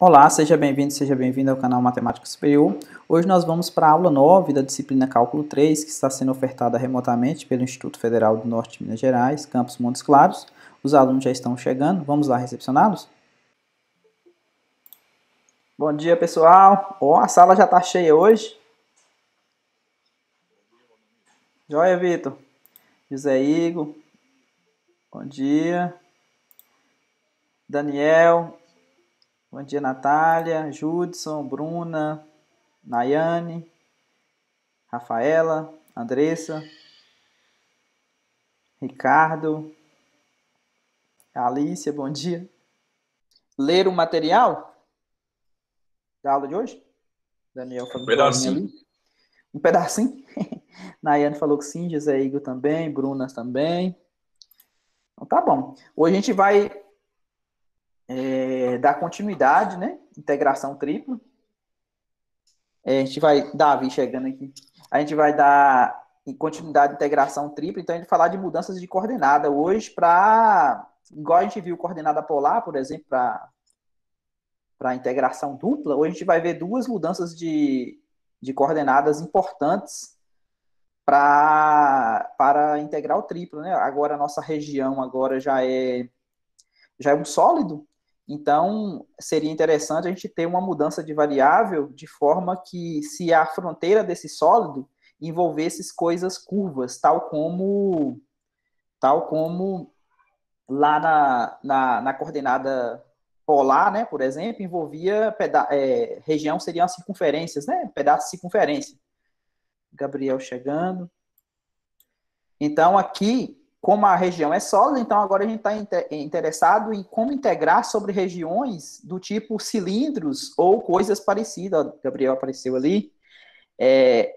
Olá, seja bem-vindo ao canal Matemática Superior. Hoje nós vamos para a aula 9 da disciplina Cálculo 3, que está sendo ofertada remotamente pelo Instituto Federal do Norte de Minas Gerais, campus Montes Claros. Os alunos já estão chegando, vamos lá recepcioná-los? Bom dia, pessoal. A sala já está cheia hoje. Joia, Vitor. José Igor. Bom dia. Daniel. Bom dia, Natália, Judson, Bruna, Nayane, Rafaela, Andressa, Ricardo, Alicia, bom dia. Ler o material da aula de hoje? Daniel falou um pedacinho ali. Um pedacinho? Nayane falou que sim, José Igor também, Bruna também. Então tá bom. Hoje a gente vai dar continuidade, né? Integração tripla. A gente vai, Davi chegando aqui, a gente vai dar em continuidade de integração tripla, então a gente vai falar de mudanças de coordenada hoje para, igual a gente viu coordenada polar, por exemplo, para integração dupla, hoje a gente vai ver duas mudanças de coordenadas importantes para integrar o triplo, né? Agora a nossa região agora já é um sólido, então seria interessante a gente ter uma mudança de variável de forma que, se a fronteira desse sólido envolvesse coisas curvas, tal como lá na coordenada polar, né, por exemplo, envolvia região seriam as circunferências, né, pedaço de circunferência. Gabriel chegando. Então aqui, como a região é sólida, então agora a gente está interessado em como integrar sobre regiões do tipo cilindros ou coisas parecidas. O Gabriel apareceu ali.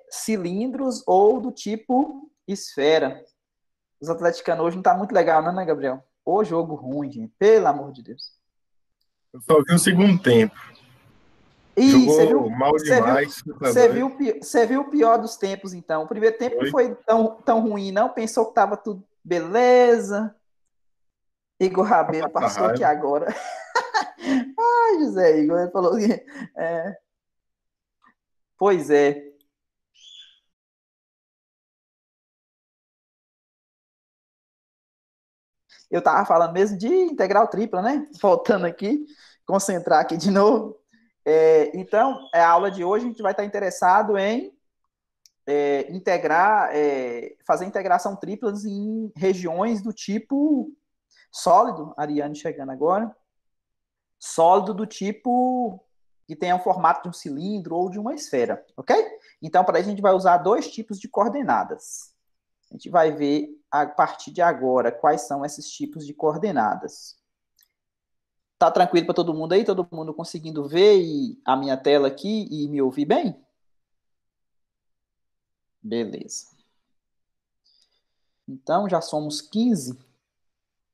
Cilindros ou do tipo esfera. Os atleticanos hoje não tá muito legal, não, né, Gabriel? Ô jogo ruim, gente. Pelo amor de Deus. Eu só vi o segundo tempo. Ih, Jogou mal demais. Você viu o pior dos tempos, então. O primeiro tempo não foi tão ruim, não. Pensou que tava tudo beleza. Igor Rabelo passou aqui agora. Ai, José Igor, ele falou que... Pois é. Eu tava falando mesmo de integral tripla, né? Voltando aqui, concentrar aqui de novo. Então, a aula de hoje a gente vai estar interessado em fazer integração triplas em regiões do tipo sólido, Ariane chegando agora, sólido do tipo que tenha o formato de um cilindro ou de uma esfera, ok? Então, para isso a gente vai usar dois tipos de coordenadas. A gente vai ver, a partir de agora, quais são esses tipos de coordenadas. Tá tranquilo para todo mundo aí? Todo mundo conseguindo ver a minha tela aqui e me ouvir bem? Beleza. Então, já somos 15.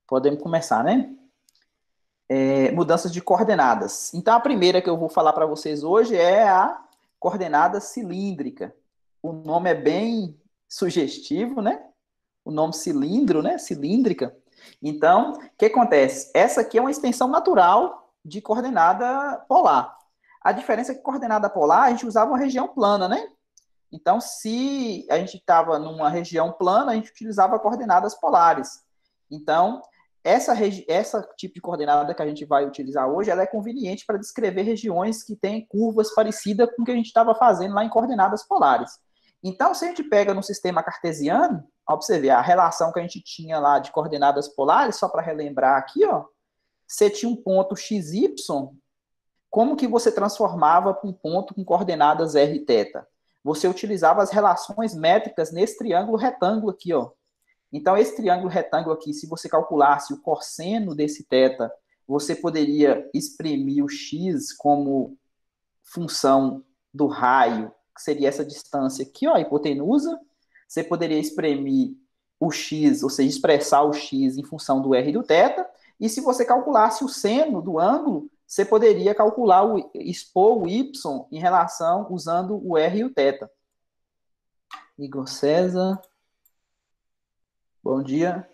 Podemos começar, né? Mudanças de coordenadas. Então, a primeira que eu vou falar para vocês hoje é a coordenada cilíndrica. O nome é bem sugestivo, né? O nome cilindro, né? Cilíndrica. Então, o que acontece? Essa aqui é uma extensão natural de coordenada polar. A diferença é que coordenada polar, a gente usava uma região plana, né? Então, se a gente estava numa região plana, a gente utilizava coordenadas polares. Então, essa tipo de coordenada que a gente vai utilizar hoje, ela é conveniente para descrever regiões que têm curvas parecidas com o que a gente estava fazendo lá em coordenadas polares. Então, se a gente pega no sistema cartesiano, ó, pra você ver, a relação que a gente tinha lá de coordenadas polares, só para relembrar aqui, ó, você tinha um ponto XY, como que você transformava para um ponto com coordenadas r e θ? Você utilizava as relações métricas nesse triângulo retângulo aqui, ó. Então, esse triângulo retângulo aqui, se você calculasse o cosseno desse θ, você poderia exprimir o x como função do raio, que seria essa distância aqui, ó, a hipotenusa. Você poderia exprimir o x, ou seja, expressar o x em função do r e do θ. E se você calculasse o seno do ângulo, você poderia calcular, expor o y em relação, usando o r e o θ. Igor César, bom dia.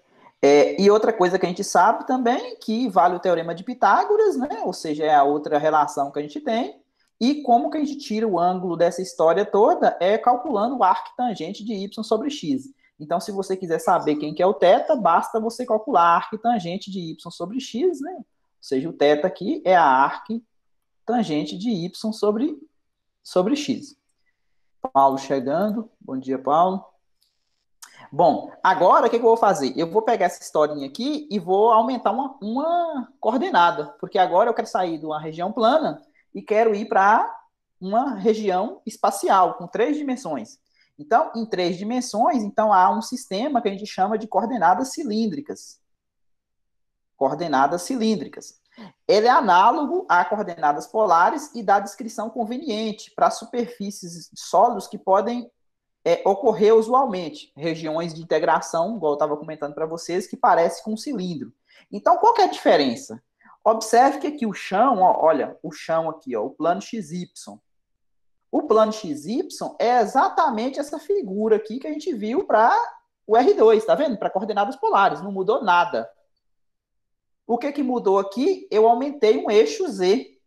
E outra coisa que a gente sabe também, que vale o teorema de Pitágoras, né? Ou seja, é a outra relação que a gente tem. E como que a gente tira o ângulo dessa história toda? É calculando o arctangente de y sobre x. Então, se você quiser saber quem que é o θ, basta você calcular a arctangente de y sobre x, né? Ou seja, o θ aqui é a arctangente de y sobre x. Paulo chegando. Bom dia, Paulo. Bom, agora o que eu vou fazer? Eu vou pegar essa historinha aqui e vou aumentar uma coordenada, porque agora eu quero sair de uma região plana e quero ir para uma região espacial, com 3 dimensões. Então, em 3 dimensões, então há um sistema que a gente chama de coordenadas cilíndricas. Coordenadas cilíndricas. Ele é análogo a coordenadas polares e dá descrição conveniente para superfícies sólidos que podem ocorrer usualmente, regiões de integração, igual eu estava comentando para vocês, que parece com um cilindro. Então, qual que é a diferença? Observe que aqui o chão, ó, olha, o chão aqui, ó, o plano XY. O plano XY é exatamente essa figura aqui que a gente viu para o R2, tá vendo? Para coordenadas polares, não mudou nada. O que mudou aqui? Eu aumentei um eixo Z,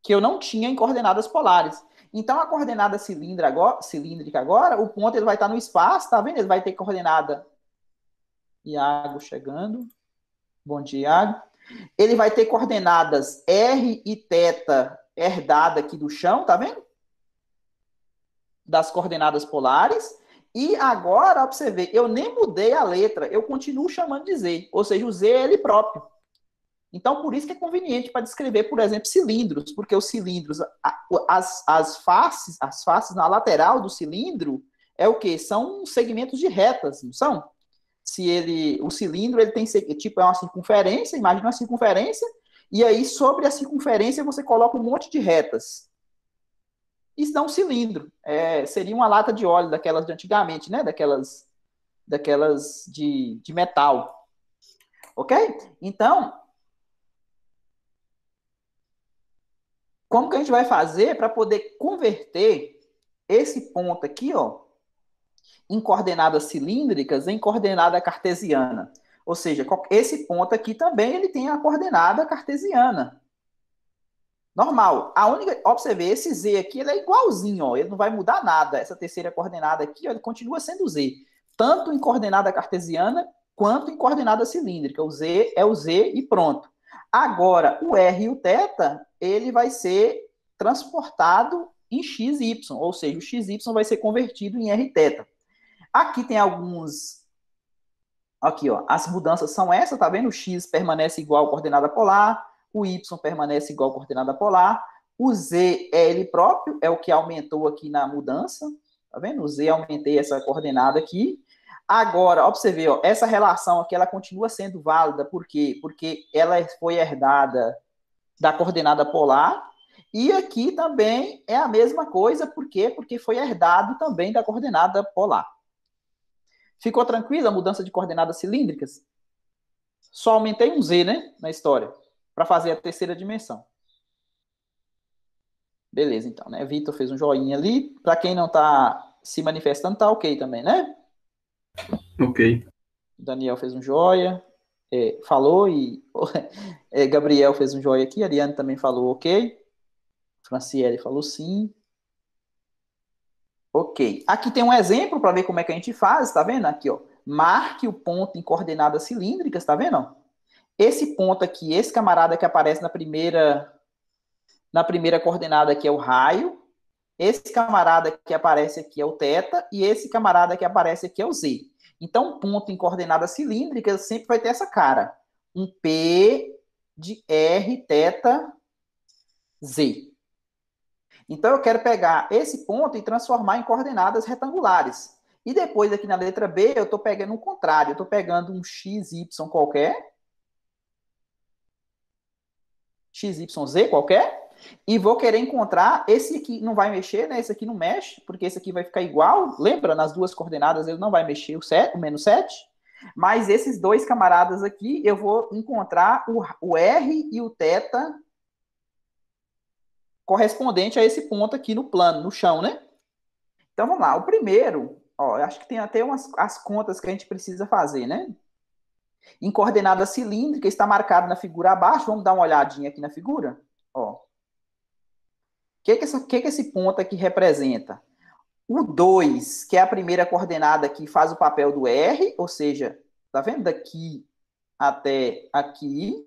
que eu não tinha em coordenadas polares. Então, a coordenada cilíndrica agora, o ponto ele vai estar no espaço, tá vendo? Ele vai ter coordenada... Iago chegando. Bom dia, Iago. Ele vai ter coordenadas R e θ herdada aqui do chão, tá vendo? Das coordenadas polares. E agora, ó, pra você ver, eu nem mudei a letra, eu continuo chamando de Z. Ou seja, o Z é ele próprio. Então, por isso que é conveniente para descrever, por exemplo, cilindros, porque os cilindros, as faces na lateral do cilindro é o quê? São segmentos de retas, não são? O cilindro ele tem tipo é uma circunferência, imagina uma circunferência, e aí sobre a circunferência você coloca um monte de retas. Isso dá um cilindro. Seria uma lata de óleo daquelas de antigamente, né? Daquelas de metal. Ok? Então, como que a gente vai fazer para poder converter esse ponto aqui, ó, em coordenadas cilíndricas em coordenada cartesiana? Ou seja, esse ponto aqui também ele tem a coordenada cartesiana. Normal. Ó, você vê, esse Z aqui ele é igualzinho, ó, ele não vai mudar nada. Essa terceira coordenada aqui, ó, ele continua sendo Z. Tanto em coordenada cartesiana quanto em coordenada cilíndrica. O Z é o Z e pronto. Agora, o R e o θ, ele vai ser transportado em XY, ou seja, o XY vai ser convertido em Rθ. Aqui tem alguns... Aqui, ó, as mudanças são essas, tá vendo? O X permanece igual à coordenada polar, o Y permanece igual à coordenada polar, o Z é ele próprio, é o que aumentou aqui na mudança, tá vendo? O Z aumentei essa coordenada aqui. Agora, ó, pra você ver, ó, essa relação aqui, ela continua sendo válida, por quê? Porque ela foi herdada da coordenada polar, e aqui também é a mesma coisa, por quê? Porque foi herdado também da coordenada polar. Ficou tranquila a mudança de coordenadas cilíndricas? Só aumentei um Z, né, na história, para fazer a terceira dimensão. Beleza, então, né? Vitor fez um joinha ali. Para quem não está se manifestando, tá ok também, né? Ok. Daniel fez um joia, falou, e Gabriel fez um joia aqui, Ariane também falou ok. Franciele falou sim. Ok. Aqui tem um exemplo para ver como é que a gente faz, tá vendo? Aqui, ó. Marque o ponto em coordenadas cilíndricas, tá vendo? Esse ponto aqui, esse camarada que aparece na primeira coordenada aqui é o raio, esse camarada que aparece aqui é o θ, e esse camarada que aparece aqui é o Z. Então, um ponto em coordenadas cilíndricas sempre vai ter essa cara. Um P de R, θ, Z. Então, eu quero pegar esse ponto e transformar em coordenadas retangulares. E depois, aqui na letra B, eu estou pegando o contrário. Eu estou pegando um XY qualquer, XYZ qualquer, e vou querer encontrar esse aqui, não vai mexer, né? Esse aqui não mexe, porque esse aqui vai ficar igual. Lembra? Nas duas coordenadas ele não vai mexer o menos 7. Mas esses dois camaradas aqui, eu vou encontrar o R e o θ correspondente a esse ponto aqui no plano, no chão, né? Então, vamos lá. O primeiro, Ó, eu acho que tem até as contas que a gente precisa fazer, né? Em coordenada cilíndrica, está marcado na figura abaixo. Vamos dar uma olhadinha aqui na figura? Ó, o que esse ponto aqui representa? O 2, que é a primeira coordenada que faz o papel do R, ou seja, tá vendo? Daqui até aqui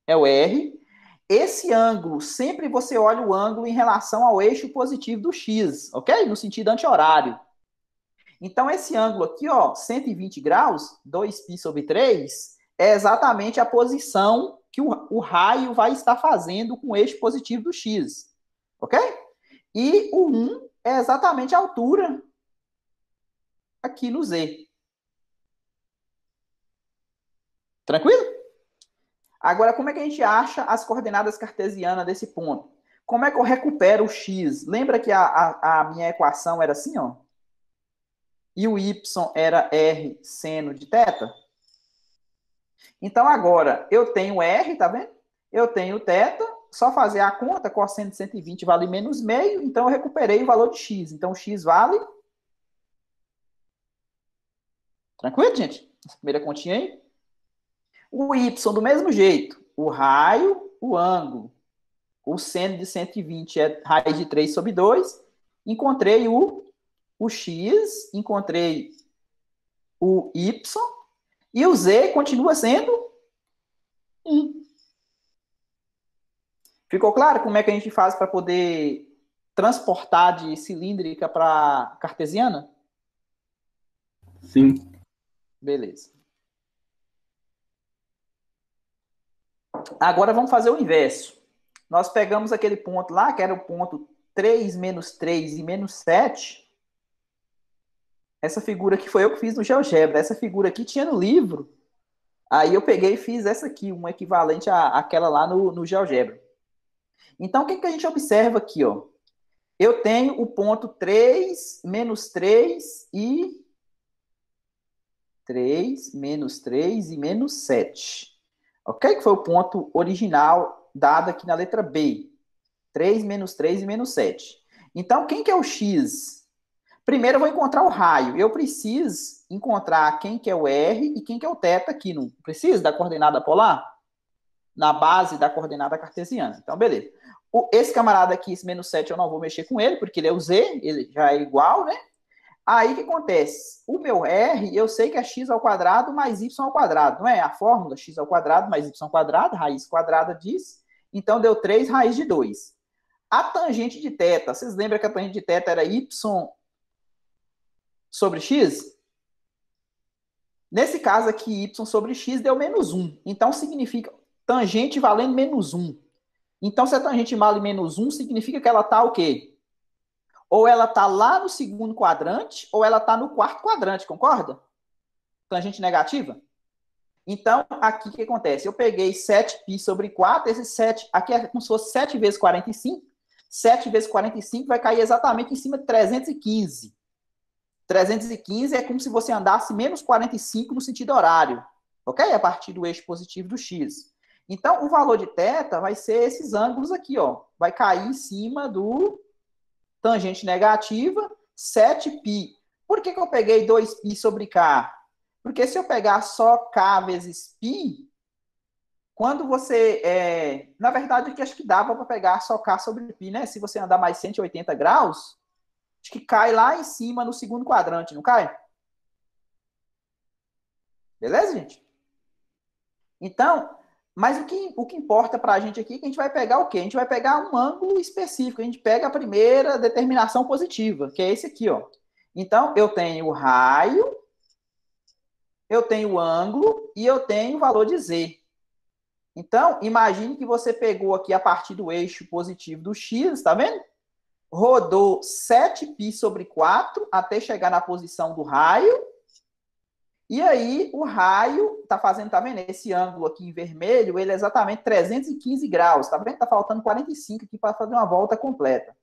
é o R. Esse ângulo, sempre você olha o ângulo em relação ao eixo positivo do X, ok? No sentido anti-horário. Então, esse ângulo aqui, ó, 120 graus, 2π sobre 3, é exatamente a posição que o raio vai estar fazendo com o eixo positivo do X, ok? E o 1 é exatamente a altura aqui no Z. Tranquilo? Agora, como é que a gente acha as coordenadas cartesianas desse ponto? Como é que eu recupero o x? Lembra que a minha equação era assim, ó? E o y era r seno de θ? Então, agora, eu tenho r, tá vendo? Eu tenho θ, só fazer a conta, cosseno de 120 vale menos meio, então eu recuperei o valor de x. Então, x vale... Tranquilo, gente? Essa primeira continha aí. O y do mesmo jeito. O raio, o ângulo. O seno de 120 é raiz de 3 sobre 2. Encontrei o x, encontrei o y, e o z continua sendo 1. Ficou claro como é que a gente faz para poder transportar de cilíndrica para cartesiana? Sim. Beleza. Agora vamos fazer o inverso. Nós pegamos aquele ponto lá, que era o ponto 3 menos 3 e menos 7. Essa figura aqui foi eu que fiz no GeoGebra. Essa figura aqui tinha no livro. Aí eu peguei e fiz essa aqui, um equivalente àquela lá no GeoGebra. Então, o que a gente observa aqui, ó? Eu tenho o ponto 3, menos 3 e 3, menos 3 e menos 7. Ok? Que foi o ponto original dado aqui na letra B. 3, menos 3 e menos 7. Então, quem que é o X? Primeiro eu vou encontrar o raio. Eu preciso encontrar quem que é o R e quem que é o θ aqui. Não preciso da coordenada polar? Na base da coordenada cartesiana. Então, beleza. Esse camarada aqui, esse menos 7, eu não vou mexer com ele, porque ele é o Z, ele já é igual, né? Aí, o que acontece? O meu R, eu sei que é x ao quadrado mais y ao quadrado, não é? A fórmula x ao quadrado mais y ao quadrado, raiz quadrada disso. Então, deu 3 raiz de 2. A tangente de θ, vocês lembram que a tangente de θ era y sobre x? Nesse caso aqui, y sobre x deu menos 1. Então, significa tangente valendo menos 1. Então, se a tangente vale menos 1, significa que ela está o quê? Ou ela está lá no segundo quadrante, ou ela está no quarto quadrante, concorda? Tangente negativa. Então, aqui o que acontece? Eu peguei 7π sobre 4, esse 7, aqui é como se fosse 7 vezes 45. 7 vezes 45 vai cair exatamente em cima de 315. 315 é como se você andasse menos 45 no sentido horário, ok? A partir do eixo positivo do x. Então, o valor de θ vai ser esses ângulos aqui, ó. Vai cair em cima do tangente negativa, 7π. Por que eu peguei 2π sobre k? Porque se eu pegar só k vezes π, quando você... na verdade, aqui acho que dava para pegar só k sobre π, né? Se você andar mais 180 graus, acho que cai lá em cima no segundo quadrante, não cai? Beleza, gente? Então, mas o que importa para a gente aqui é que a gente vai pegar o quê? A gente vai pegar um ângulo específico. A gente pega a primeira determinação positiva, que é esse aqui, ó. Então, eu tenho o raio, eu tenho o ângulo e eu tenho o valor de Z. Então, imagine que você pegou aqui a partir do eixo positivo do X, tá vendo? Rodou 7π sobre 4 até chegar na posição do raio. E aí, o raio tá fazendo, tá vendo? Esse ângulo aqui em vermelho, ele é exatamente 315 graus. Tá vendo? Tá faltando 45 aqui para fazer uma volta completa.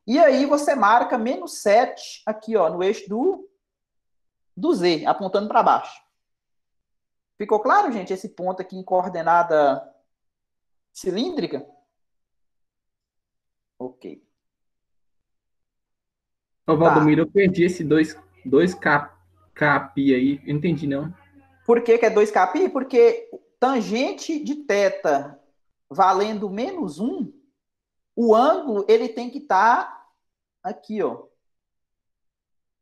E aí, você marca menos 7 aqui, ó, no eixo do Z, apontando para baixo. Ficou claro, gente, esse ponto aqui em coordenada cilíndrica? Ok. Ô, Tá. Valdomiro, eu perdi esse 2 2K, KPI aí, eu não entendi, não. Por que que é 2kπ? Porque tangente de θ valendo menos 1, o ângulo ele tem que estar aqui, ó.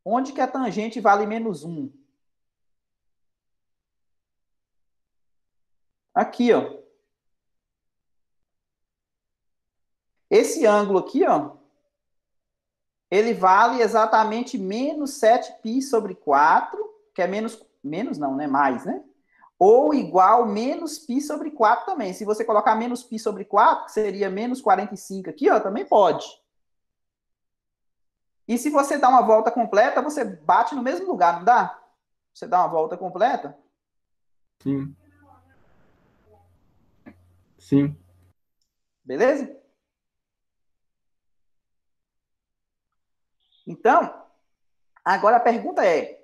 Onde que a tangente vale menos 1? Aqui, ó. Esse ângulo aqui, ó, ele vale exatamente menos 7π sobre 4, que é menos não, né? Mais, né? Ou igual menos π sobre 4 também. Se você colocar menos π sobre 4, que seria menos 45 aqui, ó, também pode. E se você dá uma volta completa, você bate no mesmo lugar, não dá? Você dá uma volta completa. Sim. Sim. Beleza? Então, agora a pergunta é: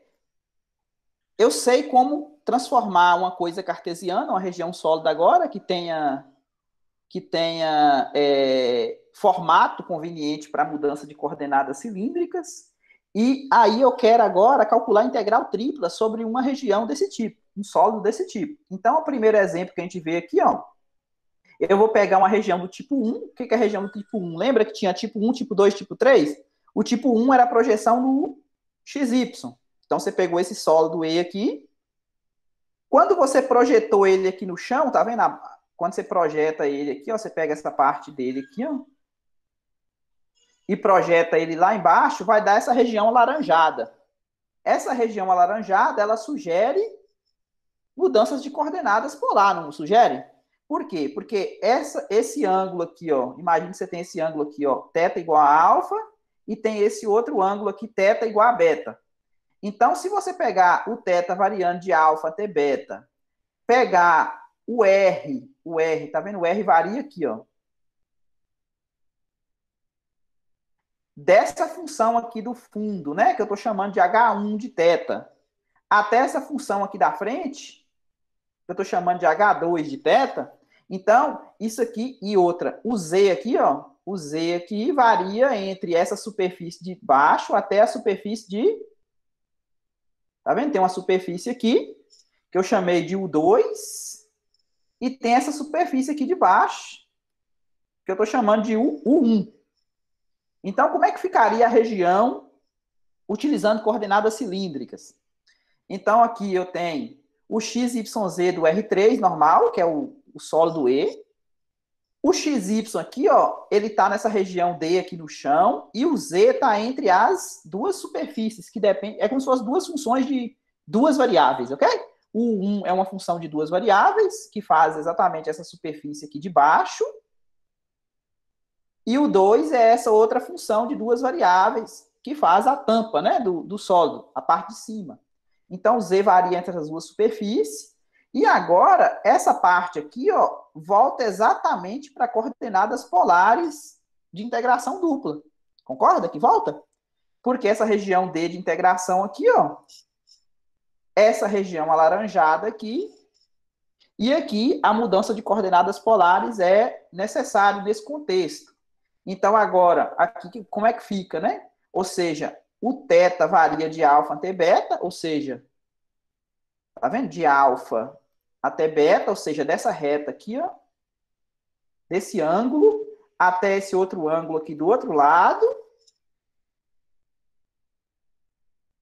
eu sei como transformar uma coisa cartesiana, uma região sólida agora, que tenha formato conveniente para mudança de coordenadas cilíndricas, e aí eu quero agora calcular a integral tripla sobre uma região desse tipo, um sólido desse tipo. Então, o primeiro exemplo que a gente vê aqui, ó, eu vou pegar uma região do tipo 1. O que é a região do tipo 1? Lembra que tinha tipo 1, tipo 2, tipo 3? O tipo 1 era a projeção no XY. Então, você pegou esse sólido E aqui. Quando você projetou ele aqui no chão, tá vendo? Quando você projeta ele aqui, ó, você pega essa parte dele aqui, ó, e projeta ele lá embaixo, vai dar essa região alaranjada. Essa região alaranjada, ela sugere mudanças de coordenadas polar, não sugere? Por quê? Porque esse ângulo aqui, ó, imagine que você tem esse ângulo aqui, ó, θ igual a alfa, e tem esse outro ângulo aqui, θ igual a beta. Então, se você pegar o θ variando de alfa até beta, pegar o R, tá vendo? O R varia aqui, ó. Dessa função aqui do fundo, né, que eu estou chamando de H1 de θ, até essa função aqui da frente, que eu estou chamando de H2 de θ, então, isso aqui e outra, o Z aqui, ó, o Z aqui varia entre essa superfície de baixo até a superfície de... Tá vendo? Tem uma superfície aqui, que eu chamei de U2, e tem essa superfície aqui de baixo, que eu estou chamando de U1. Então, como é que ficaria a região utilizando coordenadas cilíndricas? Então, aqui eu tenho o XYZ do R3 normal, que é o sólido E. O XY aqui, ó, ele está nessa região D aqui no chão, e o Z está entre as duas superfícies, que depende, é como se fossem duas funções de duas variáveis, ok? O 1 é uma função de duas variáveis, que faz exatamente essa superfície aqui de baixo, e o 2 é essa outra função de duas variáveis, que faz a tampa, né, do sólido, a parte de cima. Então, o Z varia entre as duas superfícies. E agora, essa parte aqui, ó, volta exatamente para coordenadas polares de integração dupla. Concorda que volta? Porque essa região D de integração aqui, ó, essa região alaranjada aqui, e aqui a mudança de coordenadas polares é necessário nesse contexto. Então, agora, aqui, como é que fica, né? Ou seja, o θ varia de alfa até beta, ou seja, tá vendo? De alfa até beta, ou seja, dessa reta aqui, ó, desse ângulo, até esse outro ângulo aqui do outro lado.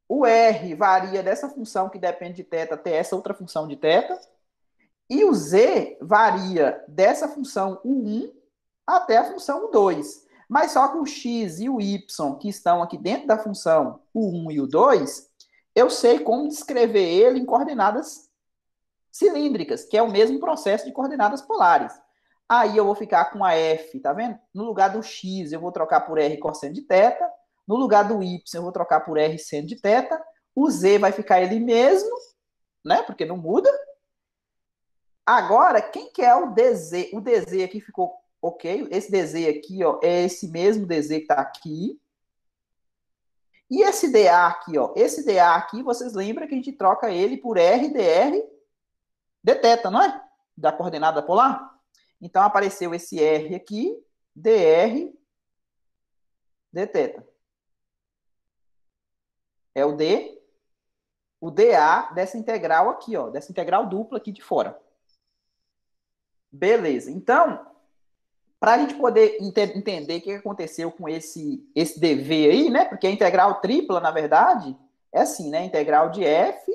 O R varia dessa função que depende de θ até essa outra função de θ. E o Z varia dessa função U1 até a função U2. Mas só que o x e o y, que estão aqui dentro da função U1 e U2, eu sei como descrever ele em coordenadas cilíndricas, que é o mesmo processo de coordenadas polares. Aí eu vou ficar com a f, tá vendo? No lugar do x, eu vou trocar por r cosseno de θ. No lugar do y, eu vou trocar por r seno de θ. O z vai ficar ele mesmo, né? Porque não muda. Agora, quem que é o dz? O dz aqui ficou ok. Esse dz aqui, ó, é esse mesmo dz que está aqui. E esse dA aqui, ó, esse dA aqui, vocês lembram que a gente troca ele por r dr dθ, não é? Da coordenada polar. Então, apareceu esse r aqui, dr dθ. É o dA dessa integral aqui, ó, dessa integral dupla aqui de fora. Beleza. Então, para a gente poder entender o que aconteceu com esse dv aí, né? Porque a integral tripla, na verdade, é assim, né? Integral de f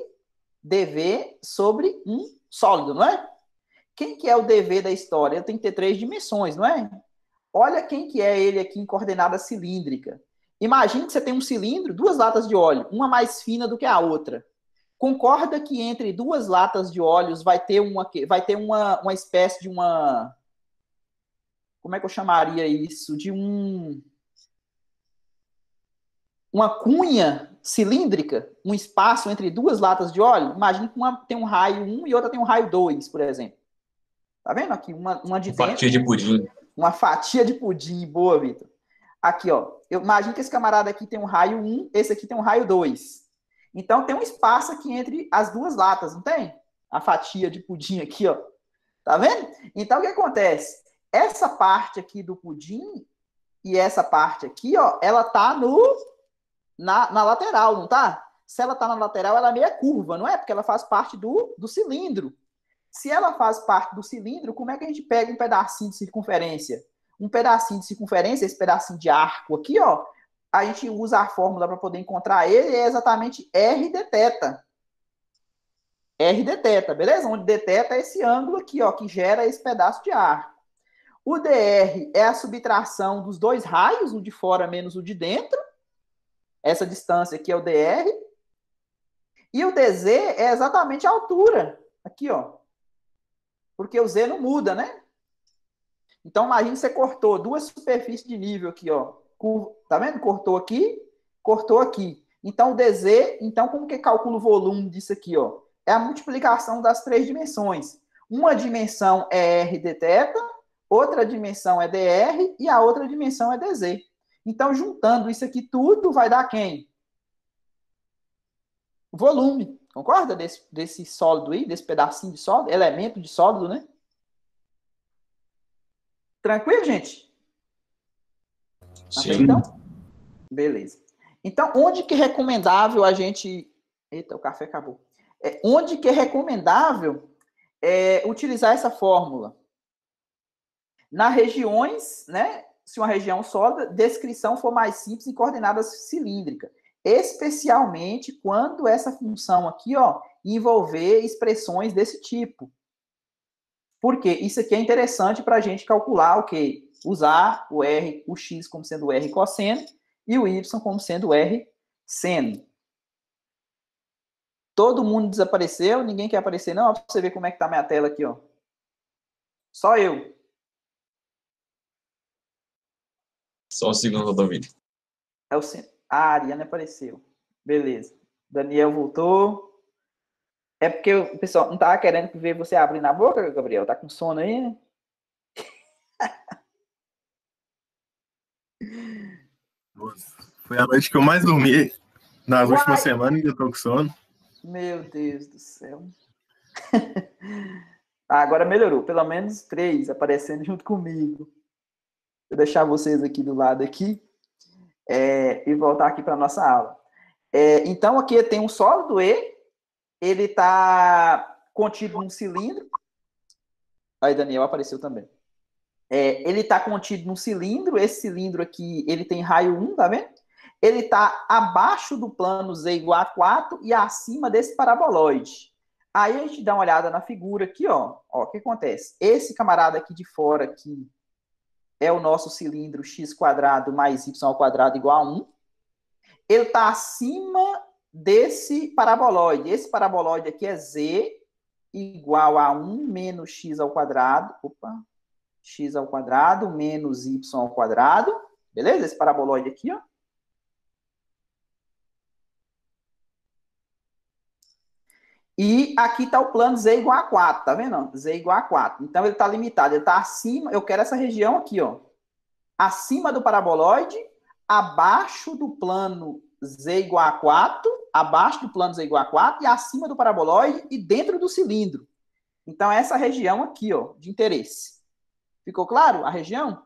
dv sobre um sólido, não é? Quem que é o dv da história? Ele tem que ter 3 dimensões, não é? Olha quem que é ele aqui em coordenada cilíndrica. Imagine que você tem um cilindro, 2 latas de óleo, uma mais fina do que a outra. Concorda que entre 2 latas de óleos vai ter uma espécie de uma... Como é que eu chamaria isso? De uma cunha cilíndrica, um espaço entre 2 latas de óleo. Imagine que uma tem um raio 1 e outra tem um raio 2, por exemplo. Tá vendo aqui? Uma de dentro. Fatia de pudim. Uma fatia de pudim. Boa, Vitor. Aqui, ó. Eu imagino que esse camarada aqui tem um raio 1, esse aqui tem um raio 2. Então, tem um espaço aqui entre as 2 latas, não tem? A fatia de pudim aqui, ó. Tá vendo? Então, o que acontece? Essa parte aqui do pudim e essa parte aqui, ó, ela tá na lateral, não tá? Se ela tá na lateral, ela é meia curva, não é? Porque ela faz parte do cilindro. Se ela faz parte do cilindro, como é que a gente pega um pedacinho de circunferência? Um pedacinho de circunferência, esse pedacinho de arco aqui, ó, a gente usa a fórmula para poder encontrar ele, é exatamente R d θ. R d θ, beleza? Onde d θ é esse ângulo aqui, ó, que gera esse pedaço de arco. O dr é a subtração dos 2 raios, o de fora menos o de dentro. Essa distância aqui é o dr. E o dz é exatamente a altura. Aqui, ó. Porque o z não muda, né? Então, imagine que você cortou 2 superfícies de nível aqui, ó. Tá vendo? Cortou aqui, cortou aqui. Então, o dz, então, como que calcula o volume disso aqui, ó? É a multiplicação das 3 dimensões. Uma dimensão é r dθ, outra dimensão é dr e a outra dimensão é dz. Então, juntando isso aqui tudo, vai dar quem? Volume. Concorda desse sólido aí, desse pedacinho de sólido, elemento de sólido, né? Tranquilo, gente? Sim. Então? Beleza. Então, onde que é recomendável a gente... Eita, o café acabou. Onde que é recomendável utilizar essa fórmula? Nas regiões, né? Se uma região sólida, descrição for mais simples em coordenadas cilíndricas. Especialmente quando essa função aqui, ó, envolver expressões desse tipo. Porque isso aqui é interessante para a gente calcular o quê? Usar o x como sendo o r cosseno e o y como sendo o r seno. Todo mundo desapareceu, ninguém quer aparecer, não? Ó, para você ver como é que tá a minha tela aqui, ó. Só eu. Só um segundo, Rodolfo. É o seno. A Ariane apareceu. Beleza. Daniel voltou. É porque o pessoal não tava querendo ver você abrir na boca, Gabriel? Tá com sono aí, né? Foi a noite que eu mais dormi nas Uai! últimas semanas e eu tô com sono. Meu Deus do céu. Agora melhorou. Pelo menos 3 aparecendo junto comigo. Vou deixar vocês aqui do lado aqui e voltar aqui para nossa aula. Então, aqui tem um sólido E. Ele está contido num cilindro. Aí, Daniel apareceu também. Ele está contido num cilindro. Esse cilindro aqui, ele tem raio 1, tá vendo? Ele está abaixo do plano z igual a 4 e acima desse paraboloide. Aí a gente dá uma olhada na figura aqui, ó. Ó, o que acontece? Esse camarada aqui de fora aqui é o nosso cilindro x² mais y² igual a 1. Ele está acima desse paraboloide. Esse paraboloide aqui é z igual a 1 menos x². Opa. X² menos y². Beleza? Esse paraboloide aqui, ó. E aqui está o plano z igual a 4, tá vendo? Z igual a 4. Então, ele está limitado. Ele está acima, eu quero essa região aqui, ó. Acima do paraboloide, abaixo do plano z igual a 4, abaixo do plano z igual a 4 e acima do paraboloide e dentro do cilindro. Então, é essa região aqui, ó, de interesse. Ficou claro a região?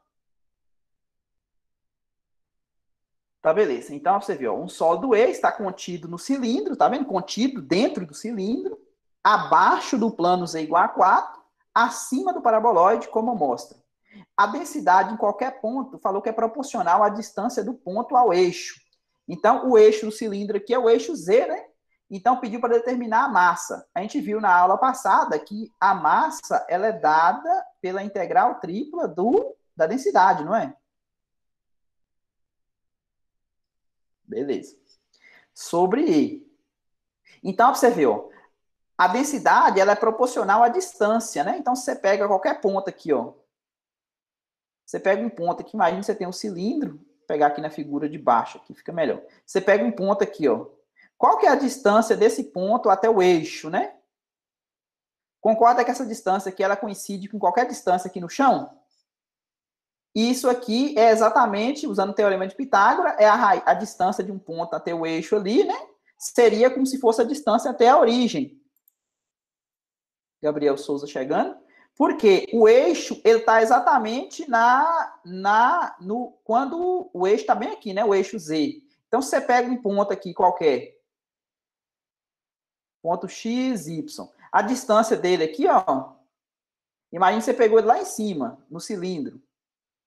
Tá, beleza. Então, ó, você vê, ó, um sólido E está contido no cilindro, tá vendo? Contido dentro do cilindro, abaixo do plano Z igual a 4, acima do paraboloide, como mostra. A densidade em qualquer ponto falou que é proporcional à distância do ponto ao eixo. Então, o eixo do cilindro aqui é o eixo Z, né? Então, pediu para determinar a massa. A gente viu na aula passada que a massa ela é dada pela integral tripla da densidade, não é? Beleza. Sobre E. Então, você vê, ó, a densidade ela é proporcional à distância, né? Então, se você pega qualquer ponto aqui, ó. Você pega um ponto aqui, imagina que você tem um cilindro, vou pegar aqui na figura de baixo, aqui fica melhor. Você pega um ponto aqui, ó. Qual que é a distância desse ponto até o eixo, né? Concorda que essa distância aqui, ela coincide com qualquer distância aqui no chão? Isso aqui é exatamente, usando o teorema de Pitágoras, é a distância de um ponto até o eixo ali, né? Seria como se fosse a distância até a origem. Gabriel Souza chegando. Porque o eixo, ele está exatamente quando o eixo está bem aqui, né? O eixo Z. Então, se você pega um ponto aqui qualquer, ponto X, Y. A distância dele aqui, ó, imagina que você pegou ele lá em cima, no cilindro.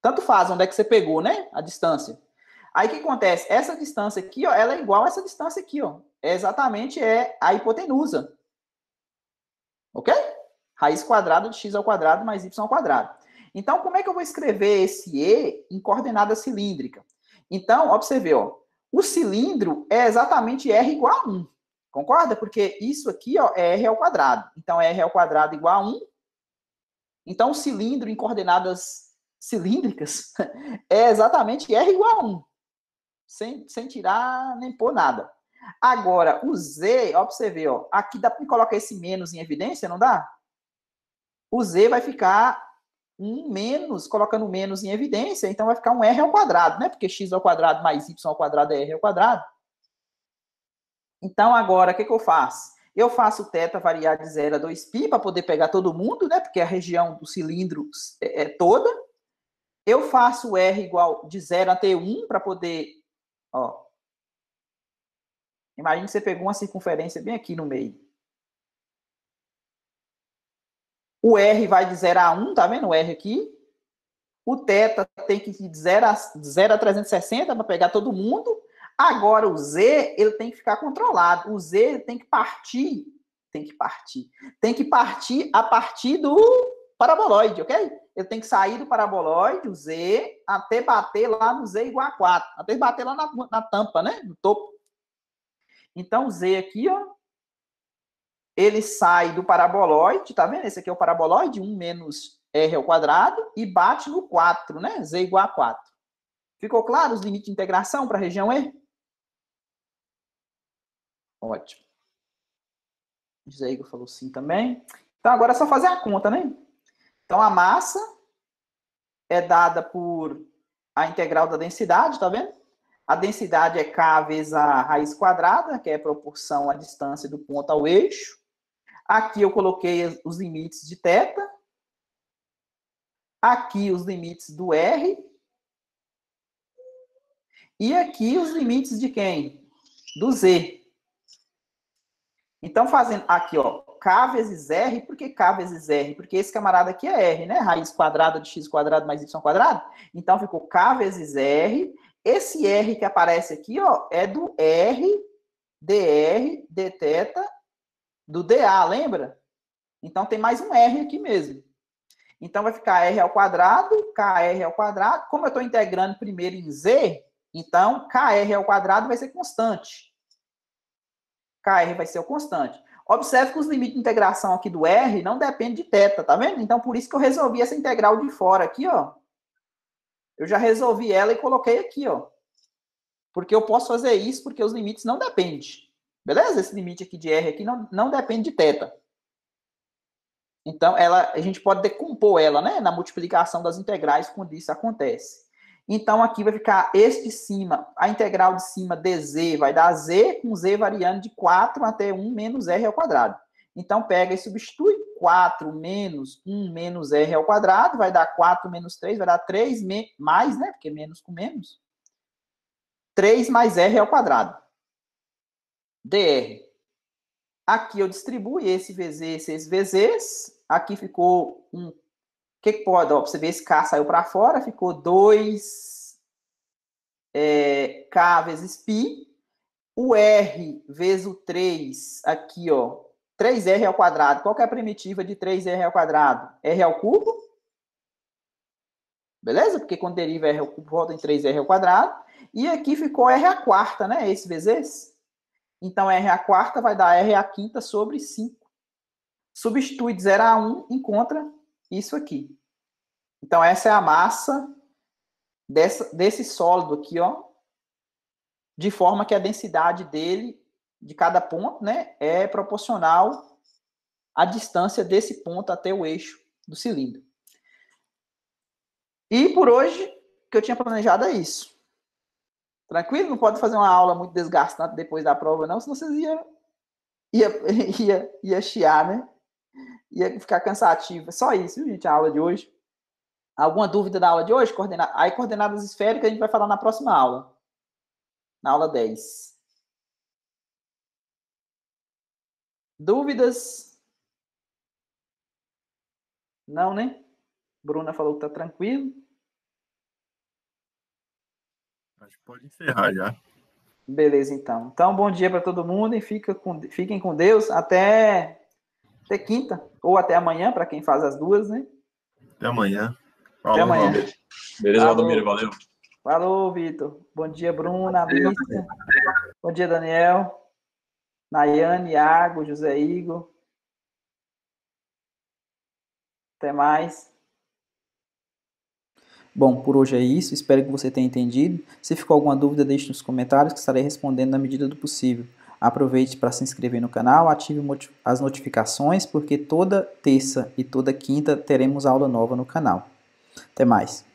Tanto faz onde é que você pegou, né? A distância. Aí o que acontece? Essa distância aqui, ó, ela é igual a essa distância aqui, ó. É exatamente a hipotenusa. Ok? Raiz quadrada de x ao quadrado mais y ao quadrado. Então, como é que eu vou escrever esse E em coordenada cilíndrica? Então, observe, ó, o cilindro é exatamente R igual a 1. Concorda? Porque isso aqui, ó, é R ao quadrado. Então, R ao quadrado igual a 1. Então, o cilindro em coordenadas cilíndricas é exatamente R igual a 1. Sem tirar nem pôr nada. Agora, o Z, observe, ó, aqui dá para colocar esse menos em evidência, não dá? O Z vai ficar um menos, colocando menos em evidência, então vai ficar um R ao quadrado, né? Porque x ao quadrado mais y ao quadrado é R ao quadrado. Então, agora, o que eu faço? Eu faço o θ variar de 0 a 2π para poder pegar todo mundo, né? Porque a região do cilindro é toda. Eu faço o R igual de 0 até 1 para poder... Ó, imagina que você pegou uma circunferência bem aqui no meio. O R vai de 0 a 1, tá vendo o R aqui? O θ tem que ir de 0 a 360 para pegar todo mundo. Agora, o Z, ele tem que ficar controlado. O Z tem que partir. Tem que partir a partir do paraboloide, ok? Ele tem que sair do paraboloide, o Z, até bater lá no Z igual a 4. Até bater lá na tampa, né? No topo. Então, o Z aqui, ó. Ele sai do paraboloide, tá vendo? Esse aqui é o paraboloide, 1 menos R ao quadrado, e bate no 4, né? Z igual a 4. Ficou claro os limites de integração para a região E? Ótimo. José Igor falou sim também. Então, agora é só fazer a conta, né? Então, a massa é dada por a integral da densidade, tá vendo? A densidade é K vezes a raiz quadrada, que é a proporção à distância do ponto ao eixo. Aqui eu coloquei os limites de θ. Aqui os limites do R. E aqui os limites de quem? Do Z. Então, fazendo aqui, ó, K vezes R. Por que K vezes R? Porque esse camarada aqui é R, né? Raiz quadrada de x quadrado mais y quadrado. Então, ficou K vezes R. Esse R que aparece aqui, ó, é do R, dr, dθ, do dA, lembra? Então, tem mais um R aqui mesmo. Então, vai ficar R ao quadrado, KR ao quadrado. Como eu estou integrando primeiro em Z, então, KR ao quadrado vai ser constante. KR vai ser o constante. Observe que os limites de integração aqui do R não dependem de θ, tá vendo? Então, por isso que eu resolvi essa integral de fora aqui, ó. Eu já resolvi ela e coloquei aqui, ó. Porque eu posso fazer isso porque os limites não dependem. Beleza? Esse limite aqui de R aqui não depende de θ. Então, a gente pode decompor ela, né? Na multiplicação das integrais quando isso acontece. Então, aqui vai ficar este de cima, a integral de cima dz vai dar z, com z variando de 4 até 1 menos r ao quadrado. Então, pega e substitui 4 menos 1 menos r ao quadrado, vai dar 4 menos 3, vai dar 3 mais, né? Porque menos com menos. 3 mais R ao quadrado. dr. Aqui eu distribuo esse vezes esse vezes. Aqui ficou um... O que pode? Ó, pra você ver, esse K saiu para fora. Ficou 2 K vezes π. O R vezes o 3, aqui, ó. 3R ao quadrado. Qual que é a primitiva de 3R ao quadrado? R ao cubo. Beleza? Porque quando deriva R ao cubo, volta em 3R ao quadrado. E aqui ficou R à quarta, né? Esse vezes esse. Então, R à quarta vai dar R à quinta sobre 5. Substitui de 0 a 1, encontra isso aqui. Então, essa é a massa desse sólido aqui, ó. De forma que a densidade dele, de cada ponto, né, é proporcional à distância desse ponto até o eixo do cilindro. E por hoje, o que eu tinha planejado é isso. Tranquilo? Não pode fazer uma aula muito desgastante depois da prova, não, senão vocês ia chiar, né? Ia ficar cansativo. É só isso, viu, gente, a aula de hoje. Alguma dúvida da aula de hoje? Aí, coordenadas esféricas, a gente vai falar na próxima aula. Na aula 10. Dúvidas? Não, né? Bruna falou que tá tranquilo. Acho que pode encerrar já. Beleza, então. Então, bom dia para todo mundo e fiquem com Deus até quinta ou até amanhã, para quem faz as duas, né? Até amanhã. Falou, até amanhã. Beleza, Valdomiro, valeu. Falou, Vitor. Bom dia, Bruna, Alicia. Bom dia, Daniel. Nayane, Iago, José Igor. Até mais. Bom, por hoje é isso. Espero que você tenha entendido. Se ficou alguma dúvida, deixe nos comentários que estarei respondendo na medida do possível. Aproveite para se inscrever no canal, ative as notificações, porque toda terça e toda quinta teremos aula nova no canal. Até mais.